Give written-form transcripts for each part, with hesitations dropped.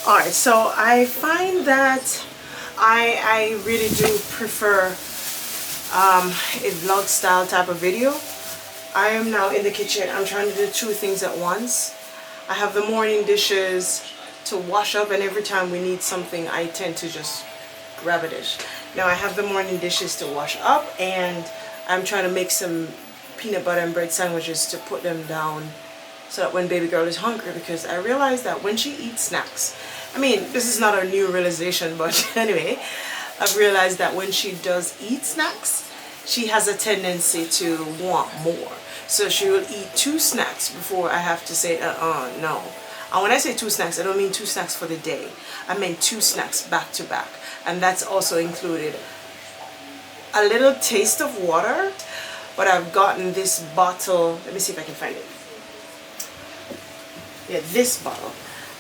Alright, so I find that I really do prefer a vlog style type of video. I am now in the kitchen. I'm trying to do two things at once. I have the morning dishes to wash up, and every time we need something I tend to just grab a dish. Now I have the morning dishes to wash up, and I'm trying to make some peanut butter and bread sandwiches to put them down so that when baby girl is hungry, because I realize that when she eats snacks, I mean, this is not a new realization, but anyway, I've realized that when she does eat snacks, she has a tendency to want more. So she will eat 2 snacks before I have to say, no. And when I say 2 snacks, I don't mean 2 snacks for the day. I mean 2 snacks back to back. And that's also included a little taste of water. But I've gotten this bottle. Let me see if I can find it. Yeah, this bottle.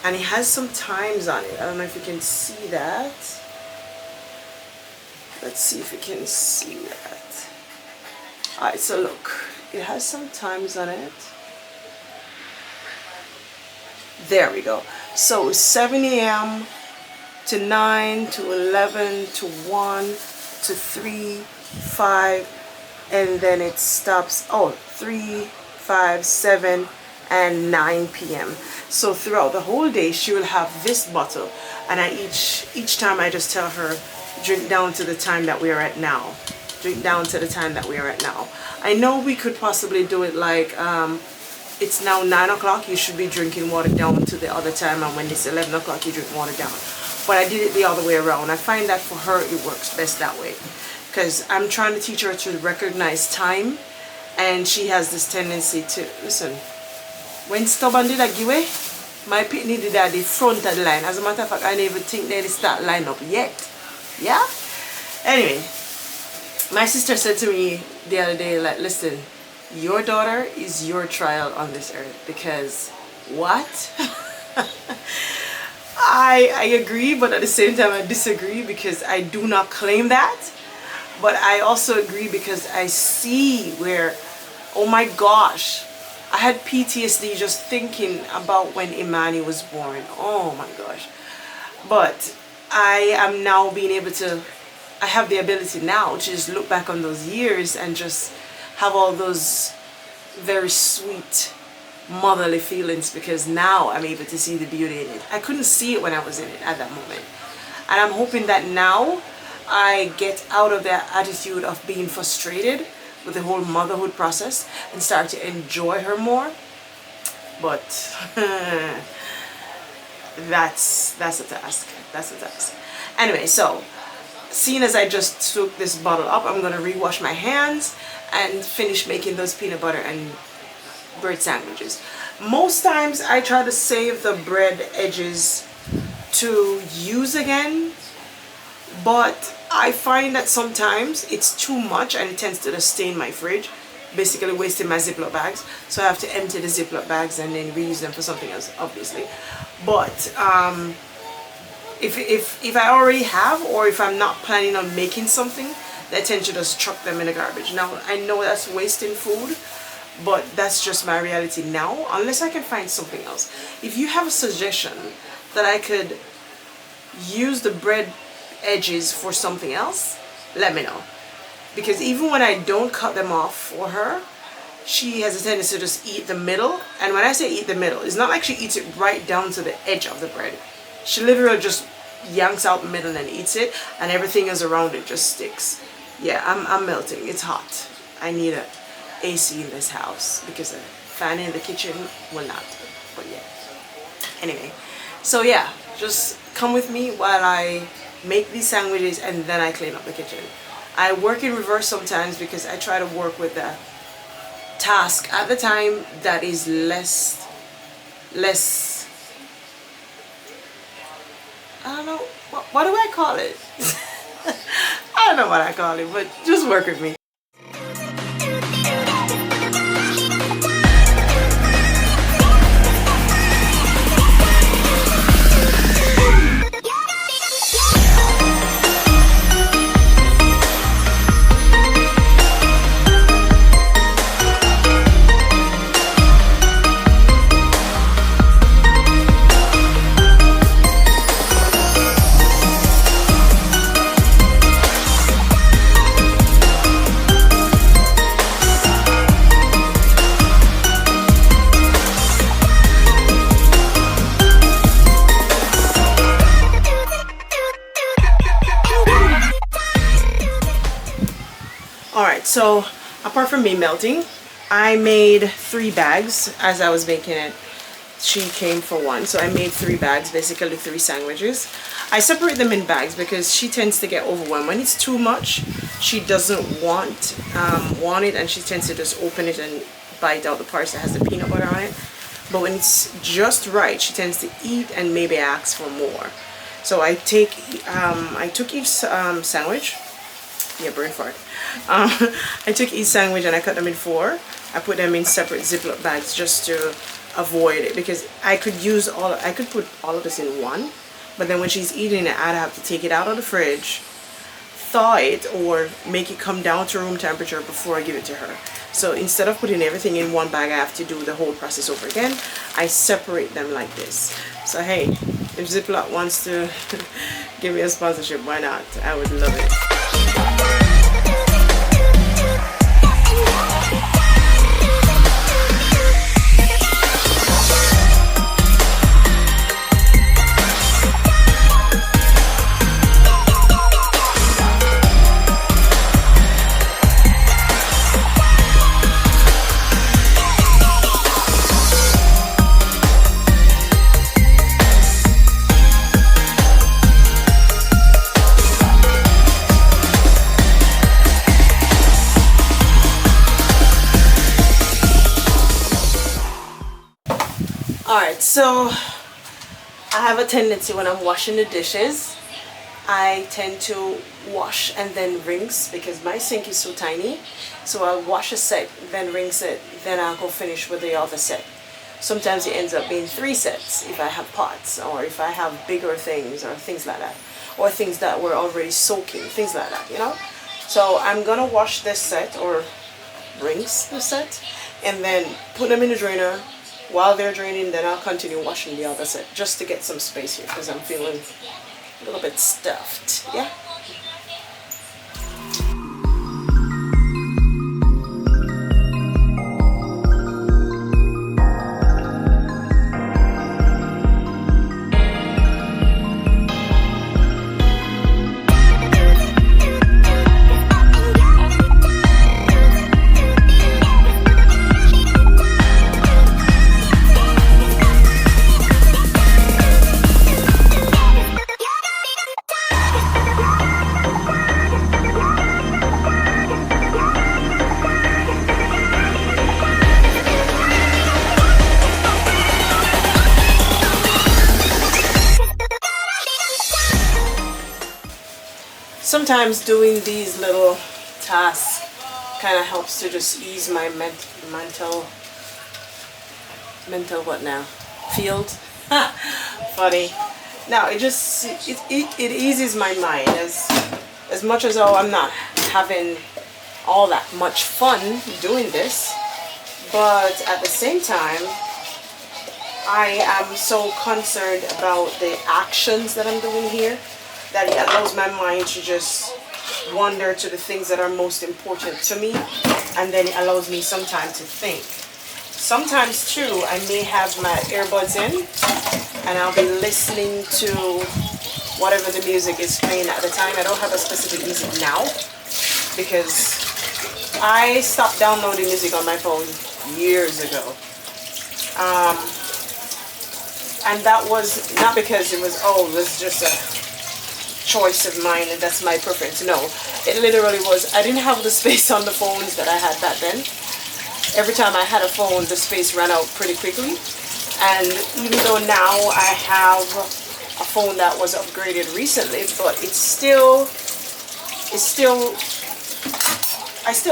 And it has some times on it. I don't know if you can see that. Let's see if you can see that. Alright, so look. It has some times on it. There we go. So 7 a.m. to 9 to 11 to 1 to 3, 5, and then it stops. 3, 5, 7, and 9 p.m. So throughout the whole day, she will have this bottle, and each time I just tell her, drink down to the time that we are at now. Drink down to the time that we are at now. I know we could possibly do it like it's now 9 o'clock, you should be drinking water down to the other time, and when it's 11 o'clock you drink water down. But I did it the other way around. I find that for her it works best that way, because I'm trying to teach her to recognize time, and she has this tendency to listen. When stubborn did I give away, my pitney did at the front of the line. As a matter of fact, I didn't even think they start line up yet. Yeah? Anyway, my sister said to me the other day, like, listen, your daughter is your trial on this earth. Because what? I agree, but at the same time I disagree, because I do not claim that. But I also agree because I see where, oh my gosh, I had PTSD just thinking about when Imani was born. Oh my gosh. But I am now being able to, I have the ability now to just look back on those years and just have all those very sweet motherly feelings, because now I'm able to see the beauty in it. I couldn't see it when I was in it at that moment. And I'm hoping that now I get out of that attitude of being frustrated with the whole motherhood process and start to enjoy her more. But that's a task. That's a task. Anyway, so seeing as I just took this bottle up, I'm gonna rewash my hands and finish making those peanut butter and bread sandwiches. Most times I try to save the bread edges to use again, but I find that sometimes it's too much and it tends to just stain my fridge, basically wasting my Ziploc bags. So I have to empty the Ziploc bags and then reuse them for something else, obviously. But if I already have, or if I'm not planning on making something, I tend to just chuck them in the garbage. Now I know that's wasting food, but that's just my reality now, unless I can find something else. If you have a suggestion that I could use the bread edges for something else, let me know. Because even when I don't cut them off for her, she has a tendency to just eat the middle. And when I say eat the middle, it's not like she eats it right down to the edge of the bread. She literally just yanks out the middle and eats it, and everything is around it just sticks. Yeah, I'm melting. It's hot. I need a AC in this house because a fan in the kitchen will not. But yeah. Anyway, so yeah, just come with me while I make these sandwiches and then I clean up the kitchen. I work in reverse sometimes because I try to work with the task at the time that is less I don't know, what do I call it? I don't know what I call it, but just work with me. so apart from me melting, I made 3 bags as I was making it. She came for one, so I made 3 bags, basically 3 sandwiches. I separate them in bags because she tends to get overwhelmed when it's too much. She doesn't want it, and she tends to just open it and bite out the parts that has the peanut butter on it. But when it's just right, she tends to eat and maybe ask for more. So I took each sandwich. Yeah, brain fart. I took each sandwich and I cut them in 4. I put them in separate Ziploc bags just to avoid it, because I could put all of this in one, but then when she's eating it, I'd have to take it out of the fridge, thaw it, or make it come down to room temperature before I give it to her. So instead of putting everything in one bag, I have to do the whole process over again. I separate them like this. So hey, if Ziploc wants to give me a sponsorship, why not? I would love it. Alright, so I have a tendency when I'm washing the dishes, I tend to wash and then rinse because my sink is so tiny. So I'll wash a set, then rinse it, then I'll go finish with the other set. Sometimes it ends up being 3 sets if I have pots, or if I have bigger things or things like that, or things that were already soaking, things like that, you know. So I'm gonna wash this set or rinse the set and then put them in the drainer. While they're draining, then I'll continue washing the other set just to get some space here because I'm feeling a little bit stuffed. Yeah. Sometimes doing these little tasks kind of helps to just ease my mental what now? Field? Funny. Now it just it eases my mind as much as I'm not having all that much fun doing this, but at the same time I am so concerned about the actions that I'm doing here that it allows my mind to just wander to the things that are most important to me, and then it allows me some time to think. Sometimes too, I may have my earbuds in and I'll be listening to whatever the music is playing at the time. I don't have a specific music now because I stopped downloading music on my phone years ago. And that was not because it was just a choice of mine and that's my preference. No, it literally was, I didn't have the space on the phones that I had back then. Every time I had a phone, the space ran out pretty quickly. And even though now I have a phone that was upgraded recently, but I still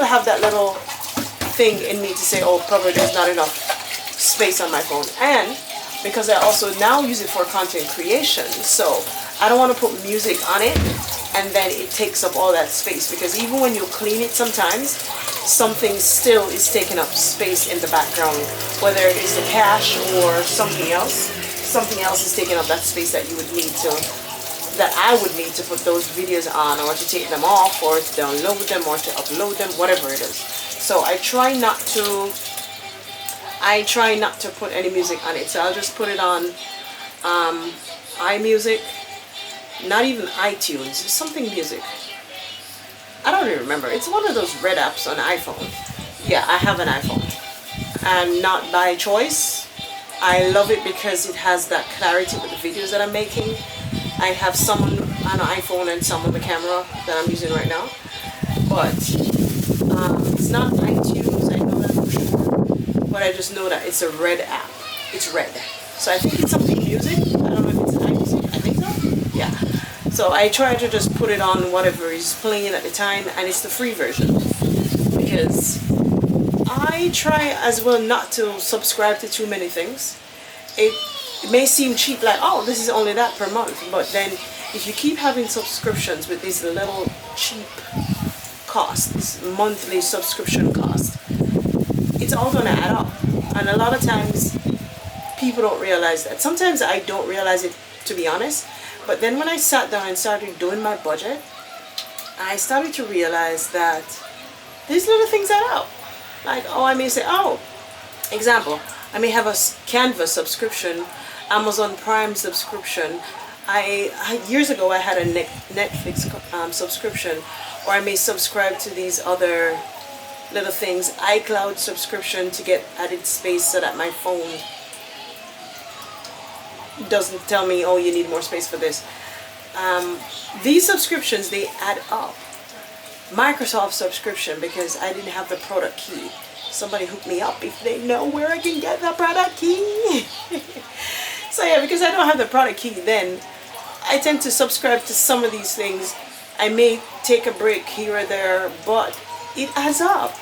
have that little thing in me to say, oh, probably there's not enough space on my phone. And because I also now use it for content creation, so I don't want to put music on it and then it takes up all that space, because even when you clean it sometimes something still is taking up space in the background, whether it's the cache or something else is taking up that space that I would need to put those videos on, or to take them off, or to download them, or to upload them, whatever it is. So I try not to put any music on it. So I'll just put it on iMusic, not even iTunes, something music. I don't even remember. It's one of those red apps on iPhone. Yeah, I have an iPhone. And not by choice. I love it because it has that clarity with the videos that I'm making. I have some on an iPhone and some on the camera that I'm using right now. But it's not iTunes, I know that for sure. But I just know that it's a red app. It's red. So I think it's something music. I don't know if it's iMusic. I think so. Yeah. So I try to just put it on whatever is playing at the time, and it's the free version. Because I try as well not to subscribe to too many things. It may seem cheap, like, oh, this is only that per month. But then if you keep having subscriptions with these little cheap costs, this monthly subscription cost, it's all going to add up. And a lot of times people don't realize that. Sometimes I don't realize it, to be honest. But then when I sat down and started doing my budget, I started to realize that these little things add up. Like, oh, I may say, oh, example, I may have a Canva subscription, Amazon Prime subscription. Years ago I had a Netflix subscription, or I may subscribe to these other little things, iCloud subscription to get added space so that my phone doesn't tell me, oh, you need more space for this. These subscriptions, they add up. Microsoft subscription, because I didn't have the product key. Somebody hook me up if they know where I can get the product key. So yeah, because I don't have the product key, then I tend to subscribe to some of these things. I may take a break here or there, but it adds up.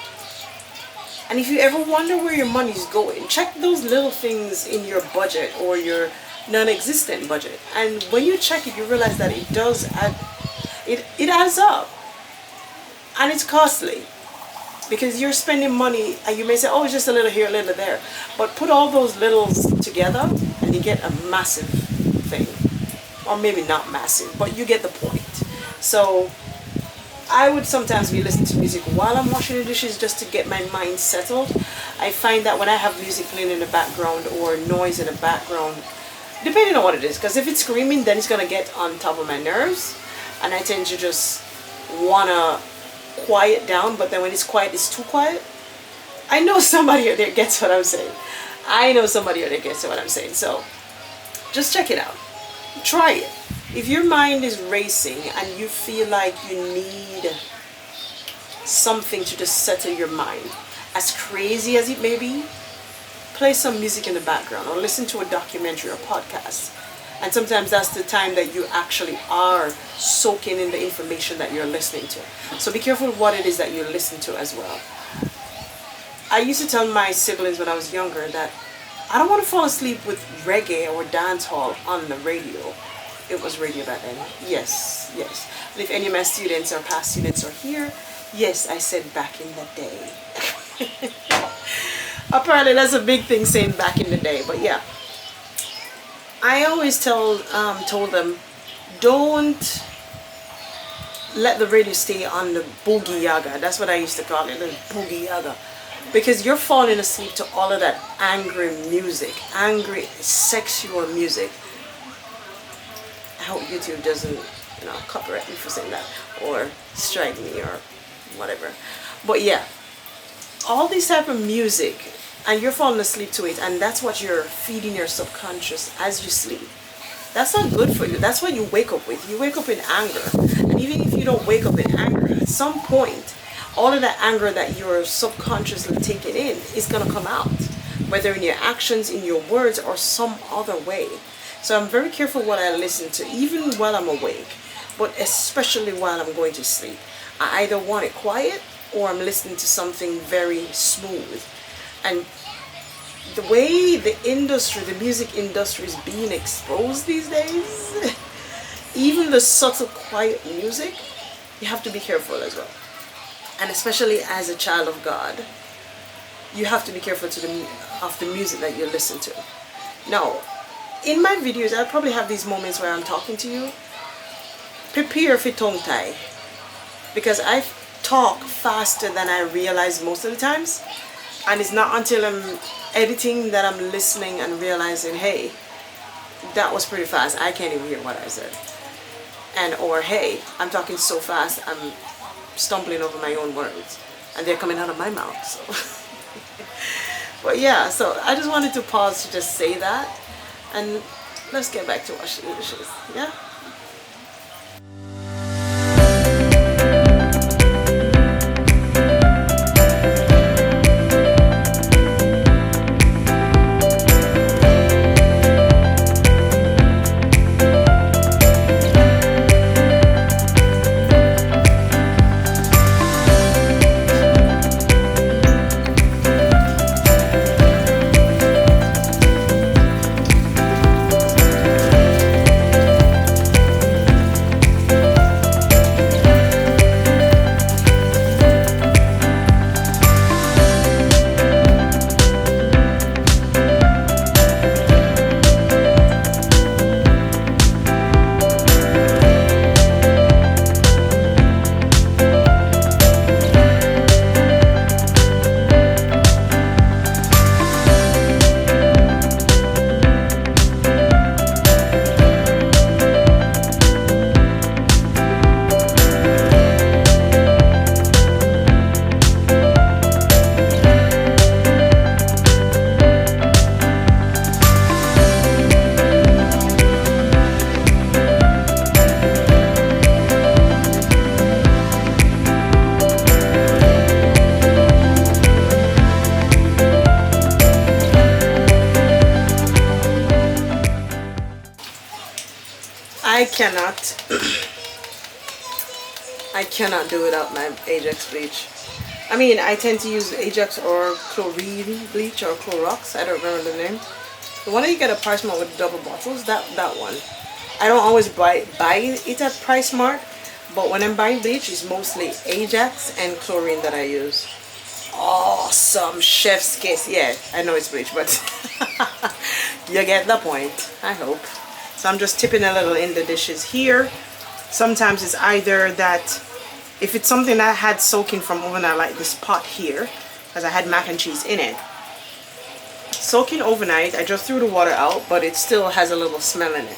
And if you ever wonder where your money's going, check those little things in your budget or your non-existent budget. And when you check it, you realize that it does add, it adds up. And it's costly. Because you're spending money, and you may say, oh, it's just a little here, a little there. But put all those littles together, and you get a massive thing. Or maybe not massive, but you get the point. So I would sometimes be listening to music while I'm washing the dishes just to get my mind settled. I find that when I have music playing in the background or noise in the background, depending on what it is, because if it's screaming, then it's going to get on top of my nerves. And I tend to just want to quiet down, but then when it's quiet, it's too quiet. I know somebody out there gets what I'm saying. I know somebody out there gets what I'm saying. So just check it out. Try it. If your mind is racing and you feel like you need something to just settle your mind, as crazy as it may be, play some music in the background or listen to a documentary or podcast. And sometimes that's the time that you actually are soaking in the information that you're listening to. So be careful what it is that you listen to as well. I used to tell my siblings when I was younger that I don't want to fall asleep with reggae or dancehall on the radio. It was radio back then. Yes, yes. And if any of my students or past students are here, yes, I said back in the day. Apparently that's a big thing, saying back in the day, but yeah. I always told them, don't let the radio stay on the boogie yaga. That's what I used to call it, the boogie yaga. Because you're falling asleep to all of that angry music, angry sexual music. I hope YouTube doesn't, copyright me for saying that, or strike me or whatever. But yeah, all this type of music, and you're falling asleep to it, and that's what you're feeding your subconscious as you sleep. That's not good for you. That's what you wake up with. You wake up in anger. And even if you don't wake up in anger, at some point, all of that anger that you're subconsciously taking in is going to come out, whether in your actions, in your words, or some other way. So I'm very careful what I listen to, even while I'm awake, but especially while I'm going to sleep. I either want it quiet or I'm listening to something very smooth. And the way the industry, the music industry is being exposed these days, even the subtle quiet music, you have to be careful as well. And especially as a child of God, you have to be careful of the music that you listen to. Now, in my videos, I'll probably have these moments where I'm talking to you. Prepare for tongue tie, because I talk faster than I realize most of the times. And it's not until I'm editing that I'm listening and realizing, hey, that was pretty fast. I can't even hear what I said. Or, hey, I'm talking so fast, I'm stumbling over my own words, and they're coming out of my mouth. So, but yeah, so I just wanted to pause to just say that, and let's get back to washing the dishes. Yeah. I cannot do without my Ajax bleach. I mean, I tend to use Ajax or chlorine bleach or Clorox. I don't remember the name. The one that you get at PriceSmart with double bottles, that one. I don't always buy it at PriceSmart, but when I'm buying bleach, it's mostly Ajax and chlorine that I use. Awesome, chef's kiss. Yeah, I know it's bleach, but you get the point, I hope. So I'm just tipping a little in the dishes here. Sometimes it's either that, if it's something that I had soaking from overnight, like this pot here, because I had mac and cheese in it. Soaking overnight, I just threw the water out, but it still has a little smell in it.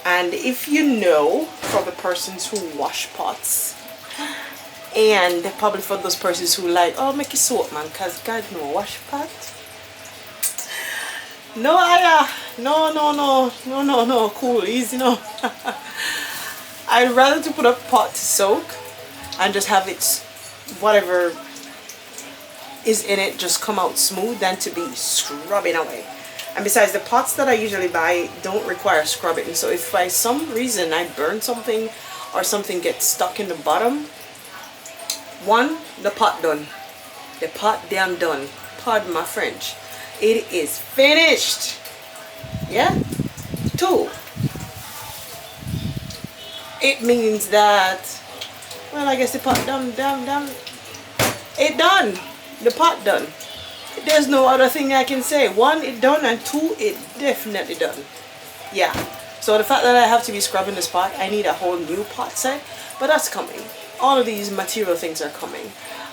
And if you know, for the persons who wash pots, and probably for those persons who like, oh, make it soap, man, because God no wash pot. No, no, cool, easy, no. I'd rather to put a pot to soak and just have it, whatever is in it, just come out smooth than to be scrubbing away. And besides, the pots that I usually buy don't require scrubbing. So if by some reason I burn something or something gets stuck in the bottom, one, the pot done. The pot damn done. Pardon my French. It is finished. Yeah. Two, it means that, well, I guess the pot done. It done. The pot done. There's no other thing I can say. One, it done, and two, it definitely done. Yeah. So the fact that I have to be scrubbing this pot, I need a whole new pot set, but that's coming. All of these material things are coming.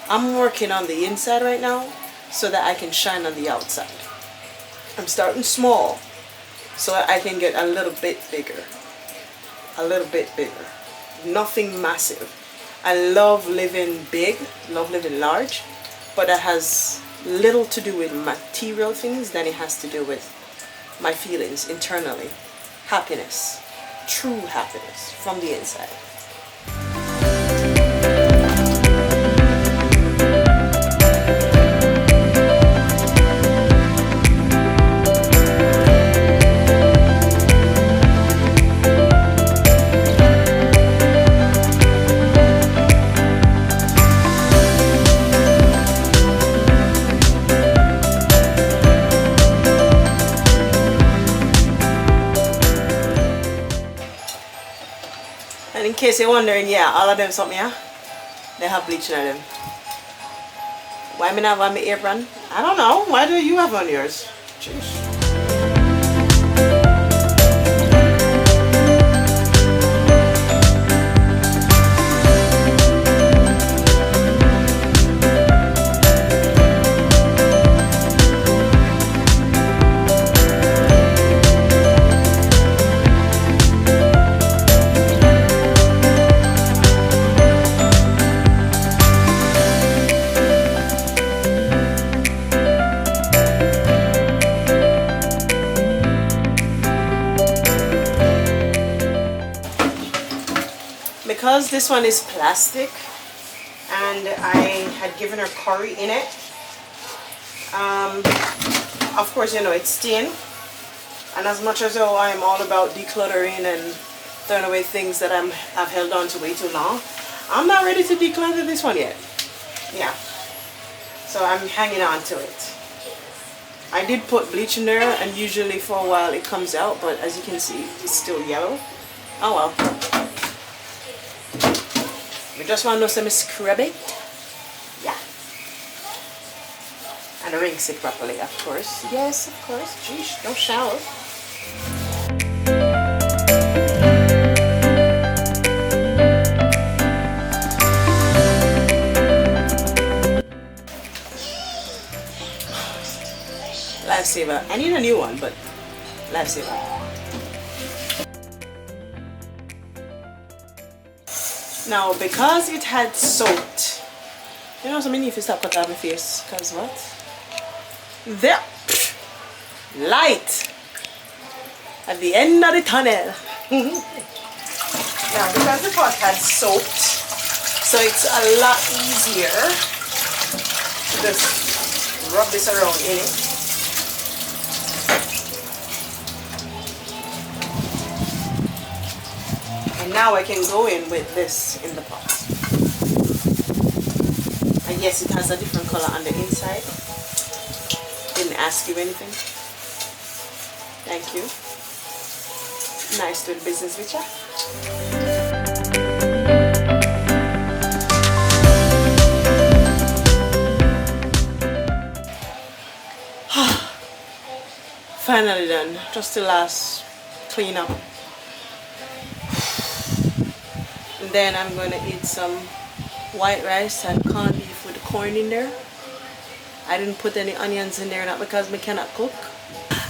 I'm working on the inside right now so that I can shine on the outside. I'm starting small so that I can get a little bit bigger. A little bit bigger. Nothing massive. I love living big, love living large, but that has little to do with material things than it has to do with my feelings internally. Happiness. True happiness from the inside. And in case you're wondering, yeah, all of them something, yeah, they have bleach in them. Why me not have my apron? I don't know. Why do you have on yours? Jeez. because this one is plastic and I had given her curry in it, of course, you know, it's thin. And as much as though I'm all about decluttering and throwing away things that I've held on to way too long, I'm not ready to declutter this one yet. Yeah. So I'm hanging on to it. I did put bleach in there, and usually for a while it comes out, but as you can see, it's still yellow. Oh well. We just want to know some scrub it. Yeah. And rinse it properly, of course. Yes, of course. Jeez, no shower. Lifesaver. I need a new one, but lifesaver. Now, because it had soaked, you know, so many if you stop cut off my face, because what? There! Light! At the end of the tunnel. Now, because the pot had soaked, so it's a lot easier to just rub this around in it. And now I can go in with this in the pot. And yes, it has a different color on the inside. Didn't ask you anything. Thank you. Nice doing business with ya. Finally done. Just the last clean up. And then I'm going to eat some white rice and corned beef with corn in there. I didn't put any onions in there, not because I cannot cook.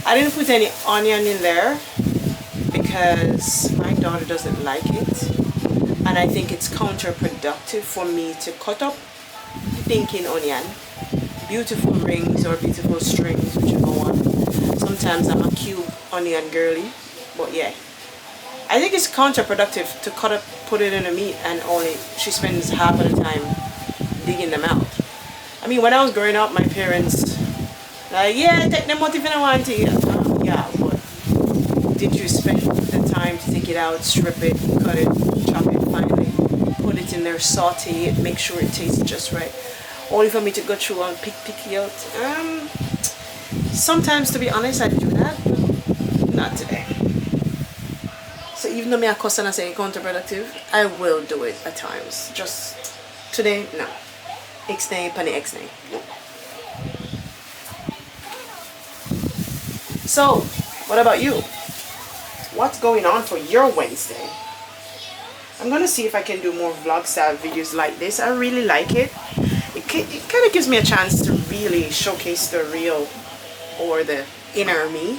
I didn't put any onion in there because my daughter doesn't like it. And I think it's counterproductive for me to cut up thinking onion. Beautiful rings or beautiful strings, whichever one. Sometimes I'm a cube onion girly, but yeah. I think it's counterproductive to cut up, put it in a meat, and only she spends half of the time digging them out. I mean, when I was growing up, my parents like, yeah, take them out if you don't want to eat. Yeah, but did you spend the time to take it out, strip it, cut it, chop it finely, put it in there, saute it, make sure it tastes just right, only for me to go through and pick it out? Sometimes, to be honest, I do that, but not today. So even though I cuss and I say counterproductive, I will do it at times. Just today, no. Ixnay, pani ixnay. So, what about you? What's going on for your Wednesday? I'm gonna see if I can do more vlog style videos like this. I really like it. It kind of gives me a chance to really showcase the real or the inner me.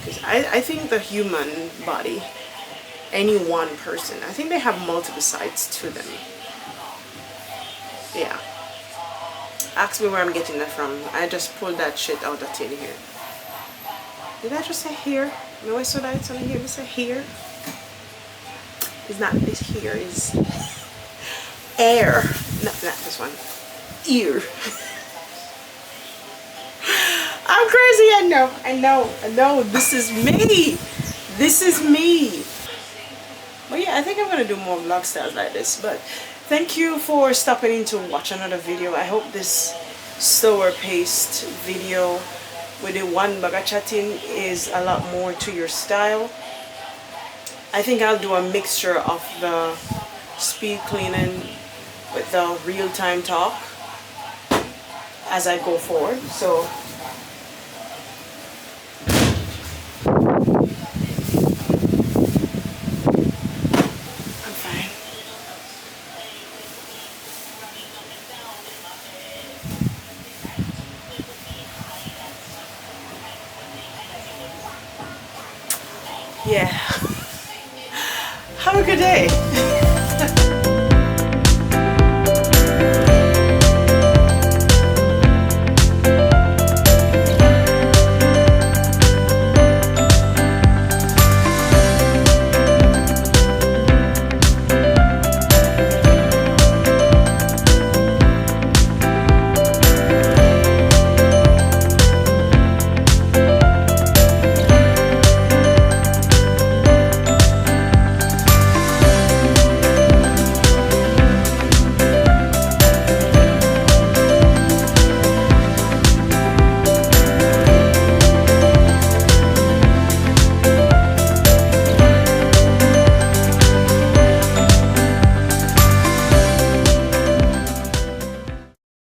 Because I think the human body, any one person, I think they have multiple sides to them. Yeah. Ask me where I'm getting that from. I just pulled that shit out of tin here. Did I just say here? No, I saw that it's on here. It's a here. It's not this here. It's air. Not this one. Ear. I'm crazy. I know. This is me. This is me. Well, yeah, I think I'm gonna do more vlog styles like this. But thank you for stopping in to watch another video. I hope this slower paced video with the one bag chatting is a lot more to your style. I think I'll do a mixture of the speed cleaning with the real-time talk as I go forward. So I'm fine. Yeah. Have a good day.